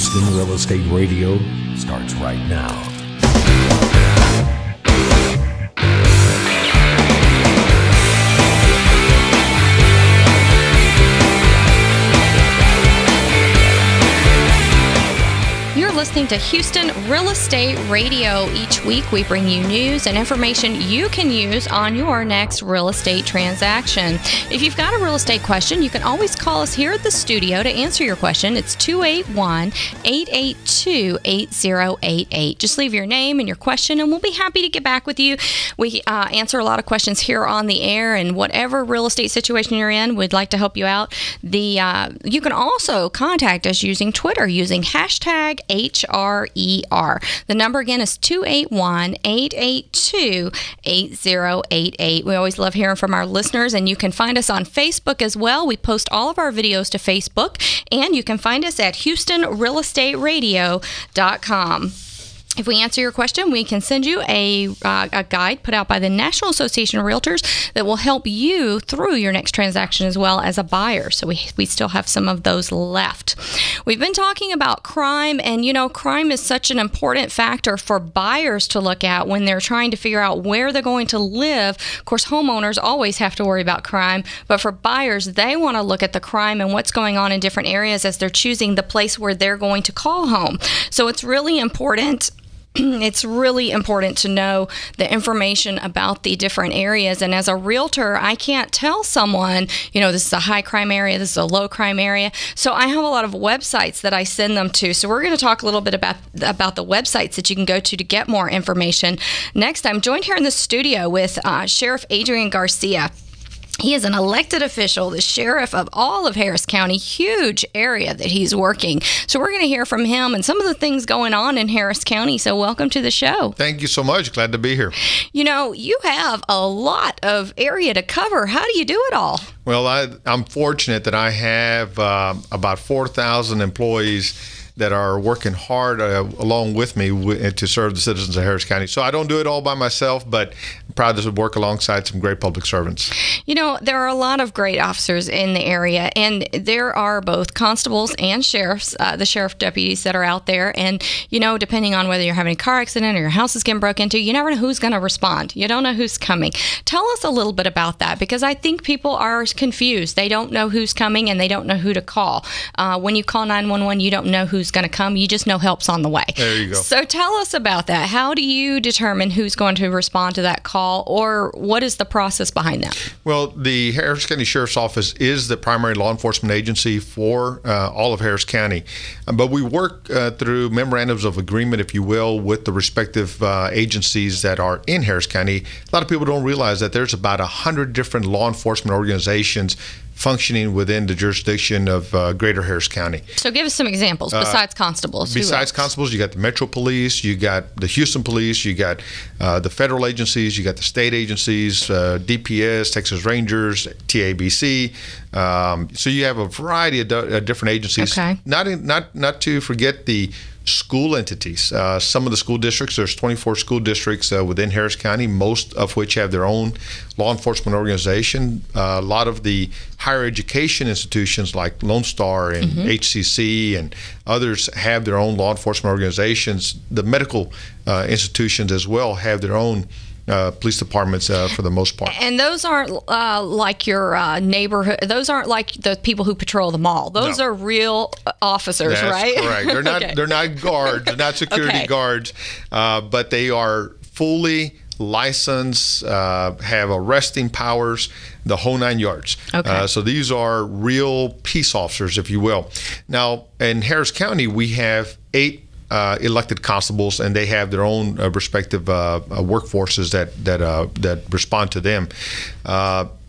Houston Real Estate Radio starts right now. You're listening to Houston Real Estate Radio. Each week we bring you news and information you can use on your next real estate transaction. If you've got a real estate question, you can always call us here at the studio to answer your question. It's 281-882-8088. Just leave your name and your question and we'll be happy to get back with you. We answer a lot of questions here on the air, and whatever real estate situation you're in, we'd like to help you out. You can also contact us using Twitter, using hashtag HRER. The number again is 281-882-8088. We always love hearing from our listeners, and you can find us on Facebook as well. We post all of our videos to Facebook, and you can find us at HoustonRealEstateRadio.com. If we answer your question, we can send you a guide put out by the National Association of Realtors that will help you through your next transaction as well as a buyer. So we still have some of those left. We've been talking about crime, and crime is such an important factor for buyers to look at when they're trying to figure out where they're going to live. Of course, homeowners always have to worry about crime, but for buyers, they want to look at the crime and what's going on in different areas as they're choosing the place where they're going to call home. So it's really important. It's really important to know the information about the different areas. And as a realtor, I can't tell someone, this is a high crime area, this is a low crime area. So I have a lot of websites that I send them to. So we're going to talk a little bit about the websites that you can go to get more information. Next, I'm joined here in the studio with Sheriff Adrian Garcia. He is an elected official, the sheriff of all of Harris County, huge area that he's working. So we're going to hear from him and some of the things going on in Harris County. So welcome to the show. Thank you so much. Glad to be here. You have a lot of area to cover. How do you do it all? Well, I'm fortunate that I have about 4,000 employees that are working hard along with me to serve the citizens of Harris County. So I don't do it all by myself, but I'm proud to work alongside some great public servants. There are a lot of great officers in the area, and there are both constables and sheriffs, the sheriff deputies that are out there. And, depending on whether you're having a car accident or your house is getting broken into, you never know who's going to respond. You don't know who's coming. Tell us a little bit about that, because I think people are confused. They don't know who's coming and they don't know who to call. When you call 911, you don't know who's going to come. You just know help's on the way. There you go. So tell us about that. How do you determine who's going to respond to that call, or what is the process behind that? Well, the Harris County Sheriff's Office is the primary law enforcement agency for all of Harris County. But we work through memorandums of agreement, if you will, with the respective agencies that are in Harris County. A lot of people don't realize that there's about 100 different law enforcement organizations functioning within the jurisdiction of Greater Harris County. So give us some examples besides constables. Besides constables, you got the Metro Police, you got the Houston Police, you got the federal agencies, you got the state agencies, DPS, Texas Rangers, TABC. So you have a variety of different agencies. Okay. Not to forget the school entities. Some of the school districts, there's 24 school districts within Harris County, most of which have their own law enforcement organization. A lot of the higher education institutions like Lone Star and HCC and others have their own law enforcement organizations. The medical institutions as well have their own police departments for the most part. And those aren't like your neighborhood. Those aren't like the people who patrol the mall. Those are real officers, That's right? Correct. They're not. They're not guards. They're not security guards, but they are fully licensed, have arresting powers, the whole 9 yards. Okay. So these are real peace officers, if you will. Now, in Harris County, we have 8 elected constables, and they have their own respective workforces that respond to them.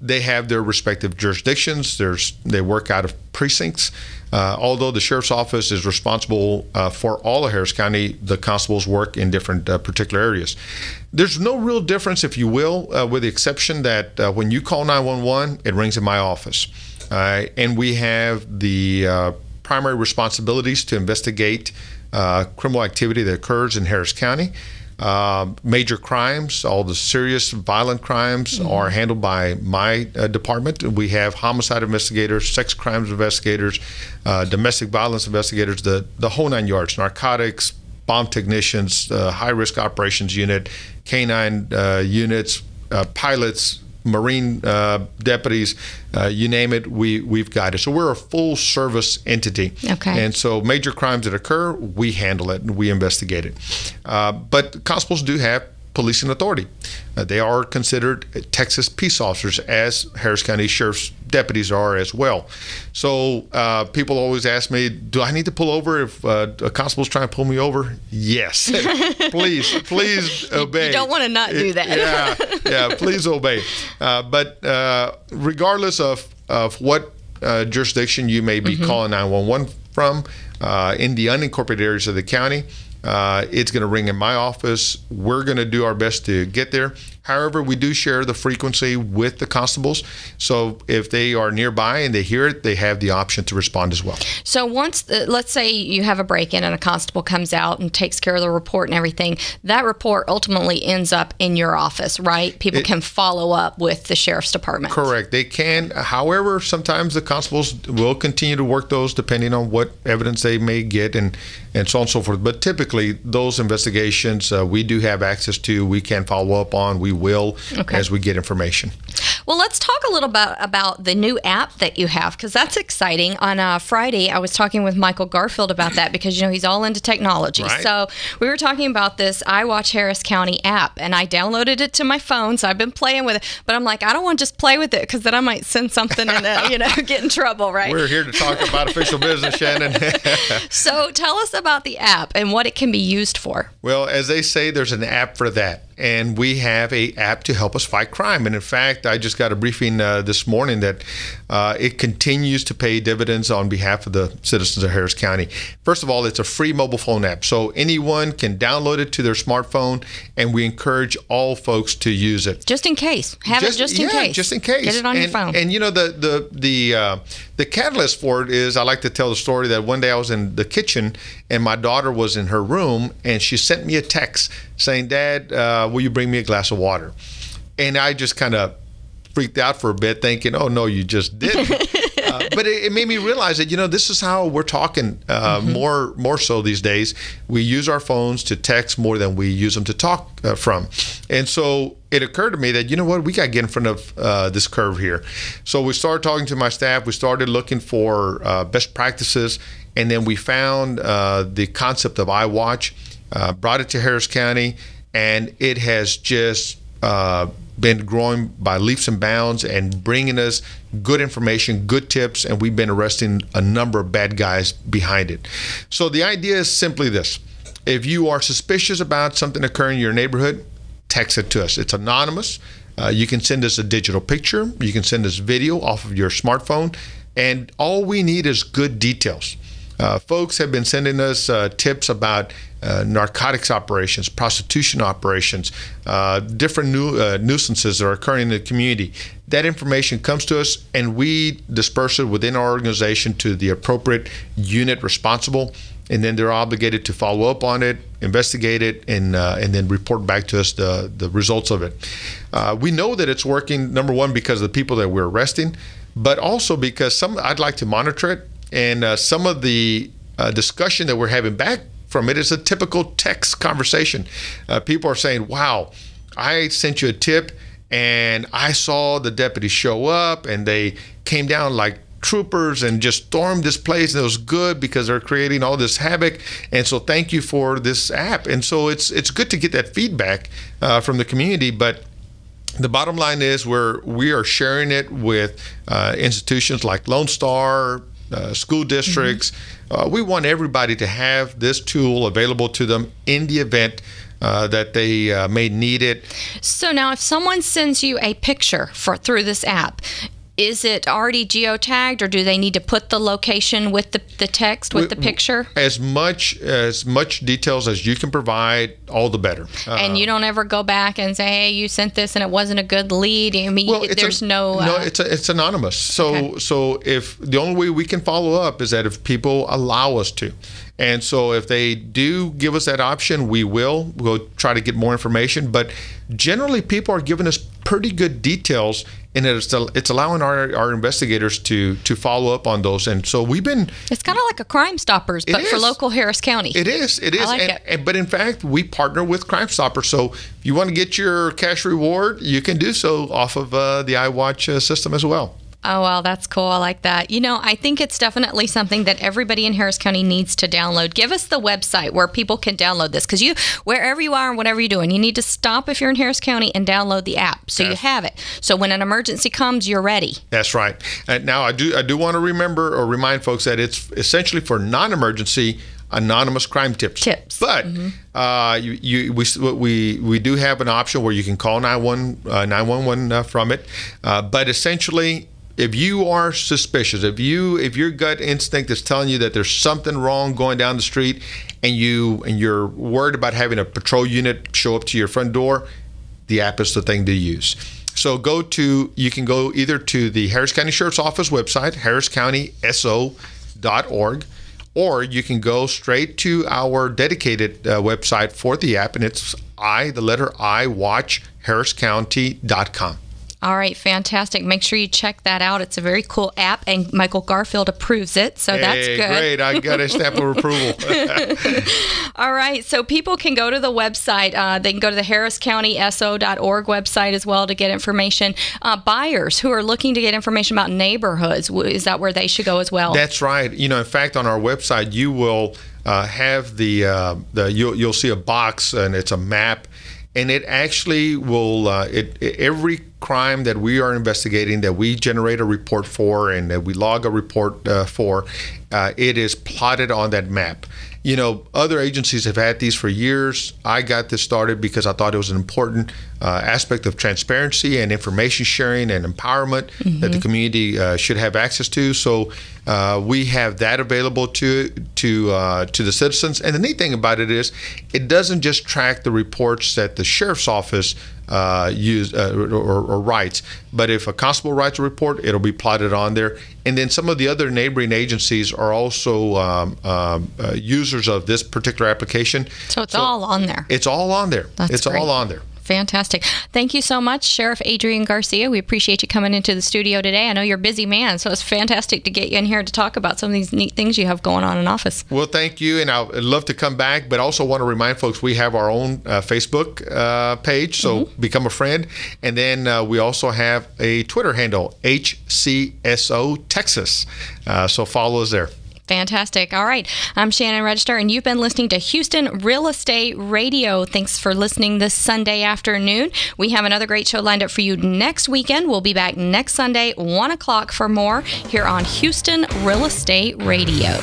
They have their respective jurisdictions. They work out of precincts. Although the sheriff's office is responsible for all of Harris County, the constables work in different particular areas. There's no real difference, if you will, with the exception that when you call 911, it rings in my office. And we have the primary responsibilities to investigate criminal activity that occurs in Harris County. Major crimes, all the serious violent crimes are handled by my department. We have homicide investigators, sex crimes investigators, domestic violence investigators, the whole nine yards, narcotics, bomb technicians, high-risk operations unit, canine units, pilots, Marine deputies, you name it, we've got it. So we're a full service entity. Okay. And so major crimes that occur, we handle it and we investigate it. But constables do have policing authority. They are considered Texas peace officers, as Harris County Sheriff's deputies are as well. So people always ask me, do I need to pull over if a constable's trying to pull me over? Yes. please obey. You don't want to not do that. Yeah, please obey. But regardless of what jurisdiction you may be calling 911 from, in the unincorporated areas of the county, it's going to ring in my office. We're going to do our best to get there. However, we do share the frequency with the constables. So if they are nearby and they hear it, they have the option to respond as well. So once, let's say you have a break-in and a constable comes out and takes care of the report and everything, that report ultimately ends up in your office, right? People can follow up with the sheriff's department. Correct. They can. However, sometimes the constables will continue to work those depending on what evidence they may get and so on and so forth. But typically, those investigations we do have access to. We can follow up on. We will as we get information. Well, let's talk a little bit about the new app that you have, because that's exciting. On Friday, I was talking with Michael Garfield about that because, you know, he's all into technology. Right. So we were talking about this IWatch Harris County app, and I downloaded it to my phone, so I've been playing with it. But I'm like, I don't want to just play with it because then I might send something and, you know, get in trouble, right? We're here to talk about official business, Shannon. So tell us about the app and what it can be used for. Well, as they say, there's an app for that. And we have an app to help us fight crime. And in fact, I just got a briefing this morning that it continues to pay dividends on behalf of the citizens of Harris County. First of all, it's a free mobile phone app. So anyone can download it to their smartphone, and we encourage all folks to use it. Just in case. Have it just in case. Just in case. Get it on your phone. And you know, the catalyst for it is, I like to tell the story that one day I was in the kitchen and my daughter was in her room and she sent me a text saying, Dad, will you bring me a glass of water? And I just kind of freaked out for a bit thinking, oh, no, you just didn't. But it made me realize that, you know, this is how we're talking more so these days. We use our phones to text more than we use them to talk from. And so it occurred to me that, you know what, we got to get in front of this curve here. So we started talking to my staff. We started looking for best practices. And then we found the concept of IWatch, brought it to Harris County, and it has just been growing by leaps and bounds and bringing us good information, good tips, and we've been arresting a number of bad guys behind it. So the idea is simply this. If you are suspicious about something occurring in your neighborhood, text it to us. It's anonymous. You can send us a digital picture. You can send us video off of your smartphone, and all we need is good details. Folks have been sending us tips about narcotics operations, prostitution operations, different nuisances that are occurring in the community. That information comes to us, and we disperse it within our organization to the appropriate unit responsible, and then they're obligated to follow up on it, investigate it, and then report back to us the results of it. We know that it's working, number one, because of the people that we're arresting, but also because I'd like to monitor it. And some of the discussion that we're having back from it is a typical text conversation. People are saying, wow, I sent you a tip and I saw the deputies show up and they came down like troopers and just stormed this place, and it was good because they're creating all this havoc, and so thank you for this app. And so it's good to get that feedback from the community, but the bottom line is we are sharing it with institutions like Lone Star, school districts. We want everybody to have this tool available to them in the event that they may need it. So now if someone sends you a picture through this app, is it already geotagged, or do they need to put the location with the text, with the picture? As much details as you can provide, all the better. And you don't ever go back and say, hey, you sent this and it wasn't a good lead? I mean, it's anonymous. So if the only way we can follow up is that if people allow us to. And so if they do give us that option, we'll try to get more information. But generally, people are giving us pretty good details, and it's allowing our investigators to follow up on those. And so we've been... It's kind of like a Crime Stoppers, but for local Harris County. It is. I like it. But in fact, we partner with Crime Stoppers. So if you want to get your cash reward, you can do so off of the iWatch system as well. Oh, well, that's cool. I like that. I think it's definitely something that everybody in Harris County needs to download. Give us the website where people can download this, because wherever you are and whatever you're doing, you need to stop if you're in Harris County and download the app so you have it. So when an emergency comes, you're ready. That's right. Now, I do want to remind folks that it's essentially for non-emergency anonymous crime tips. But we do have an option where you can call 911 from it. But essentially, if you are suspicious, if your gut instinct is telling you that there's something wrong going down the street, and you're worried about having a patrol unit show up to your front door, the app is the thing to use. So you can go either to the Harris County Sheriff's Office website, harriscountyso.org, or you can go straight to our dedicated website for the app, and it's IWatchHarrisCounty.com. All right, fantastic. Make sure you check that out. It's a very cool app, and Michael Garfield approves it, so that's good. Great. I got a stamp of approval. All right, so people can go to the website. They can go to the harriscountyso.org website as well to get information. Buyers who are looking to get information about neighborhoods, is that where they should go as well? That's right. In fact, on our website, you will have you'll see a box, and it's a map. And it actually will, every crime that we are investigating, that we generate a report for, and that we log a report for, it is plotted on that map. Other agencies have had these for years. I got this started because I thought it was an important aspect of transparency and information sharing and empowerment that the community should have access to. So we have that available to the citizens. And the neat thing about it is, it doesn't just track the reports that the sheriff's office or writes, but if a constable writes a report, it'll be plotted on there. And then some of the other neighboring agencies are also users of this particular application. So it's all on there. It's all on there. That's great. All on there. Fantastic. Thank you so much, Sheriff Adrian Garcia. We appreciate you coming into the studio today. I know you're a busy man, so it's fantastic to get you in here to talk about some of these neat things you have going on in office. Well, thank you, and I'd love to come back, but also want to remind folks we have our own Facebook page, so become a friend. And then we also have a Twitter handle, HCSO Texas. So follow us there. Fantastic. All right. I'm Shannon Register, and you've been listening to Houston Real Estate Radio. Thanks for listening this Sunday afternoon. We have another great show lined up for you next weekend. We'll be back next Sunday, 1 o'clock for more here on Houston Real Estate Radio.